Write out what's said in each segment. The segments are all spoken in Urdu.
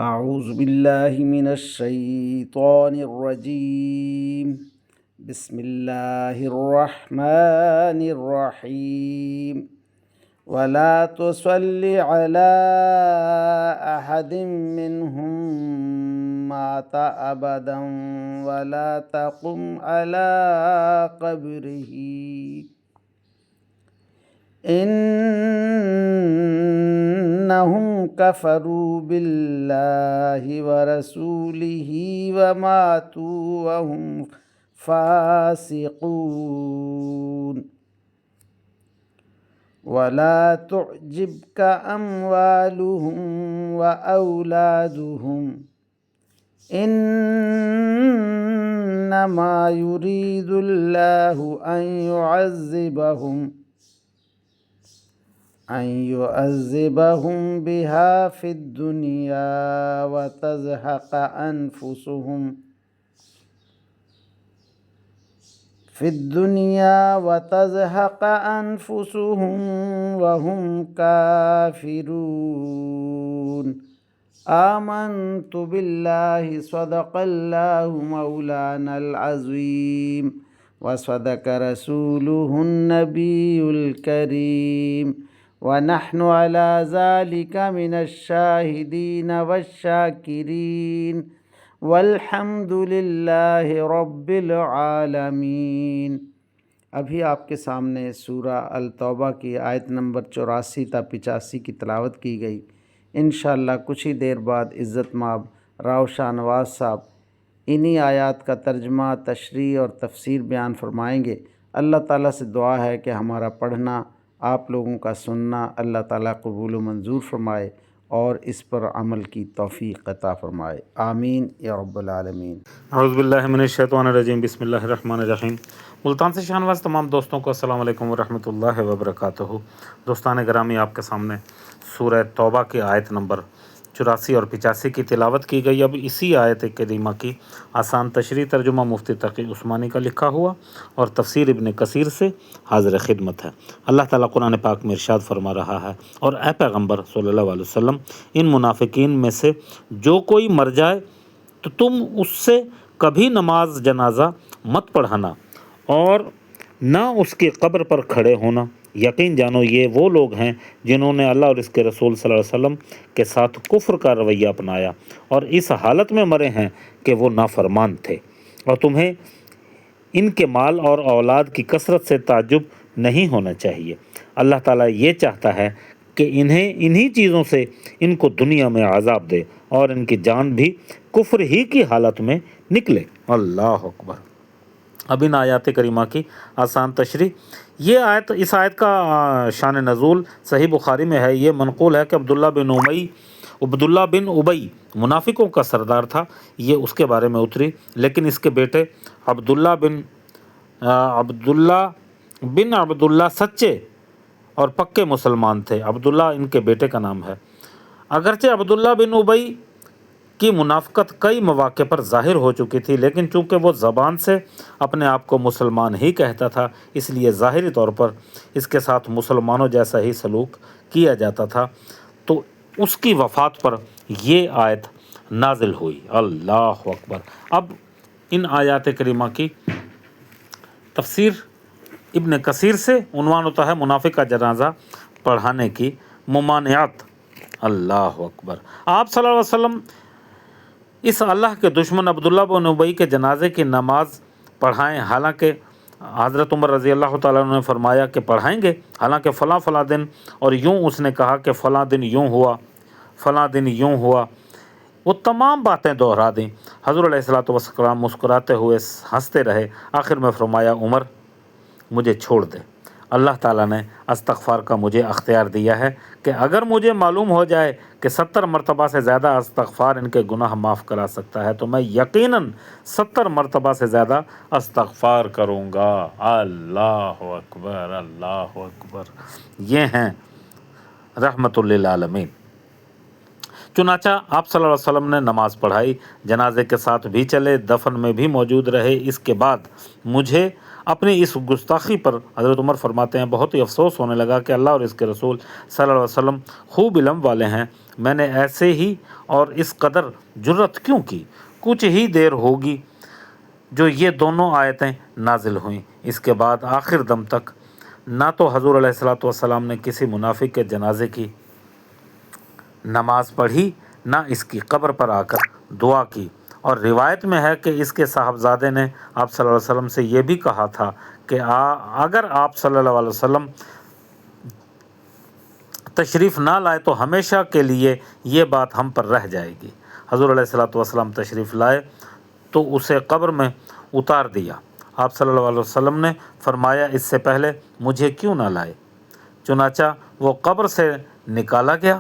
أعوذ بالله من الشيطان الرجيم. بسم الله الرحمن الرحيم. ولا تصل على أحد منهم مات أبدا ولا تقم على قبره إنهم كفروا بالله ورسوله وماتوا وهم فاسقون. ولا تعجبك أموالهم وأولادهم إنما يريد الله أن يعذبهم بها في الدنيا وتزهق أنفسهم وهم كافرون. آمنت بالله صدق الله مولانا العظيم وصدق رسوله النبي الكريم ونحن على ذلك من الشاهدين والشاكرين والحمد للہ رب العالمین. ابھی آپ کے سامنے سورہ التوبہ کی آیت نمبر 84 تا 85 کی تلاوت کی گئی. انشاءاللہ کچھ ہی دیر بعد عزت مآب راؤ شاہ نواز صاحب انہی آیات کا ترجمہ، تشریح اور تفسیر بیان فرمائیں گے. اللہ تعالیٰ سے دعا ہے کہ ہمارا پڑھنا، آپ لوگوں کا سننا اللہ تعالیٰ قبول و منظور فرمائے اور اس پر عمل کی توفیق عطا فرمائے. آمین یا رب العالمین. اعوذ باللہ من الشیطان الرجیم. بسم اللہ الرحمن الرحیم. ملتان سے شاہنواز تمام دوستوں کو السلام علیکم ورحمۃ اللہ وبرکاتہ. دوستان گرامی، آپ کے سامنے سورہ توبہ کی آیت نمبر 84 اور 85 کی تلاوت کی گئی. اب اسی آیت کریمہ کی آسان تشریح ترجمہ مفتی تقی عثمانی کا لکھا ہوا اور تفسیر ابن کثیر سے حاضر خدمت ہے. اللہ تعالیٰ قرآن پاک میں ارشاد فرما رہا ہے: اور اے پیغمبر صلی اللہ علیہ وسلم، ان منافقین میں سے جو کوئی مر جائے تو تم اس سے کبھی نماز جنازہ مت پڑھانا اور نہ اس کی قبر پر کھڑے ہونا. یقین جانو یہ وہ لوگ ہیں جنہوں نے اللہ اور اس کے رسول صلی اللہ علیہ وسلم کے ساتھ کفر کا رویہ اپنایا اور اس حالت میں مرے ہیں کہ وہ نافرمان تھے. اور تمہیں ان کے مال اور اولاد کی کثرت سے تعجب نہیں ہونا چاہیے. اللہ تعالیٰ یہ چاہتا ہے کہ انہی چیزوں سے ان کو دنیا میں عذاب دے اور ان کی جان بھی کفر ہی کی حالت میں نکلے. اللہ اکبر. اب ان آیات کریمہ کی آسان تشریح. یہ آیت، اس آیت کا شان نزول صحیح بخاری میں ہے. یہ منقول ہے کہ عبداللہ بن ابی منافقوں کا سردار تھا. یہ اس کے بارے میں اتری، لیکن اس کے بیٹے عبداللہ بن سچے اور پکے مسلمان تھے. عبداللہ ان کے بیٹے کا نام ہے. اگرچہ عبداللہ بن ابی کی منافقت کئی مواقع پر ظاہر ہو چکی تھی، لیکن چونکہ وہ زبان سے اپنے آپ کو مسلمان ہی کہتا تھا، اس لیے ظاہری طور پر اس کے ساتھ مسلمانوں جیسا ہی سلوک کیا جاتا تھا. تو اس کی وفات پر یہ آیت نازل ہوئی. اللہ اکبر. اب ان آیات کریمہ کی تفسیر ابن کثیر سے عنوان ہوتا ہے منافق کا جنازہ پڑھانے کی ممانعت. اللہ اکبر. آپ صلی اللہ علیہ وسلم اس اللہ کے دشمن عبداللہ بن ابی کے جنازے کی نماز پڑھائیں، حالانکہ حضرت عمر رضی اللہ تعالیٰ عنہ نے فرمایا کہ پڑھائیں گے، حالانکہ فلاں دن اور یوں اس نے کہا کہ فلاں دن یوں ہوا. وہ تمام باتیں دہرا دیں. حضور علیہ الصلوۃ والسلام مسکراتے ہوئے ہنستے رہے. آخر میں فرمایا: عمر، مجھے چھوڑ دے. اللہ تعالیٰ نے استغفار کا مجھے اختیار دیا ہے کہ اگر مجھے معلوم ہو جائے کہ 70 مرتبہ سے زیادہ استغفار ان کے گناہ معاف کرا سکتا ہے تو میں یقیناً 70 مرتبہ سے زیادہ استغفار کروں گا. اللہ اکبر، اللہ اکبر. یہ ہیں رحمت للعالمین. چنانچہ آپ صلی اللہ علیہ وسلم نے نماز پڑھائی، جنازے کے ساتھ بھی چلے، دفن میں بھی موجود رہے. اس کے بعد مجھے اپنی اس گستاخی پر، حضرت عمر فرماتے ہیں، بہت ہی افسوس ہونے لگا کہ اللہ اور اس کے رسول صلی اللہ علیہ وسلم خوب علم والے ہیں میں نے ایسے ہی اور اس قدر جرت کیوں کی؟ کچھ ہی دیر ہوگی جو یہ دونوں آیتیں نازل ہوئیں۔ اس کے بعد آخر دم تک نہ تو حضور علیہ الصلوۃ والسلام نے کسی منافق کے جنازے کی نماز پڑھی، نہ اس کی قبر پر آ کر دعا کی۔ اور روایت میں ہے کہ اس کے صاحبزادے نے آپ صلی اللہ علیہ وسلم سے یہ بھی کہا تھا کہ اگر آپ صلی اللہ علیہ وسلم تشریف نہ لائے تو ہمیشہ کے لیے یہ بات ہم پر رہ جائے گی۔ حضور علیہ الصلوۃ والسلام تشریف لائے تو اسے قبر میں اتار دیا۔ آپ صلی اللہ علیہ وسلم نے فرمایا اس سے پہلے مجھے کیوں نہ لائے؟ چنانچہ وہ قبر سے نکالا گیا،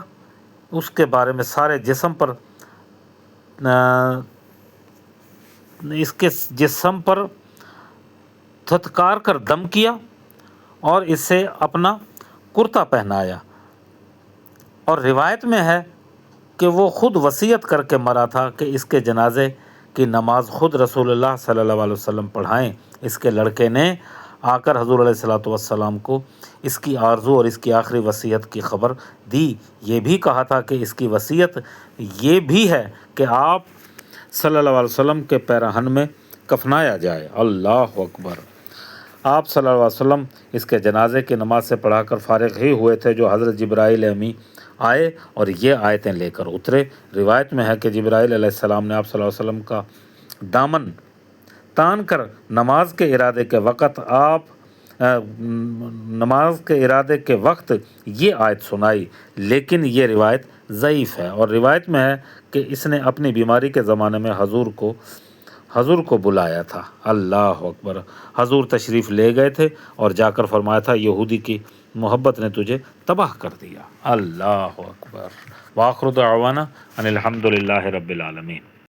اس کے بارے میں سارے جسم پر اس کے جسم پر تھتکار کر دم کیا اور اسے اپنا کرتا پہنایا۔ اور روایت میں ہے کہ وہ خود وصیت کر کے مرا تھا کہ اس کے جنازے کی نماز خود رسول اللہ صلی اللہ علیہ وسلم پڑھائیں۔ اس کے لڑکے نے آ کر حضور علیہ الصلوۃ والسلام کو اس کی آرزو اور اس کی آخری وصیت کی خبر دی۔ یہ بھی کہا تھا کہ اس کی وصیت یہ بھی ہے کہ آپ صلی اللہ علیہ وسلم کے پیراہن میں کفنایا جائے۔ اللہ اکبر۔ آپ صلی اللہ علیہ وسلم اس کے جنازے کی نماز سے پڑھا کر فارغ ہی ہوئے تھے جو حضرت جبرائیل امی آئے اور یہ آیتیں لے کر اترے۔ روایت میں ہے کہ جبرائیل علیہ السلام نے آپ صلی اللہ علیہ وسلم کا دامن تان کر نماز کے ارادے کے وقت یہ آیت سنائی، لیکن یہ روایت ضعیف ہے۔ اور روایت میں ہے کہ اس نے اپنی بیماری کے زمانے میں حضور کو بلایا تھا۔ اللہ اکبر۔ حضور تشریف لے گئے تھے اور جا کر فرمایا تھا یہودی کی محبت نے تجھے تباہ کر دیا۔ اللہ اکبر۔ وآخر دعوانا ان الحمد للہ رب العالمین۔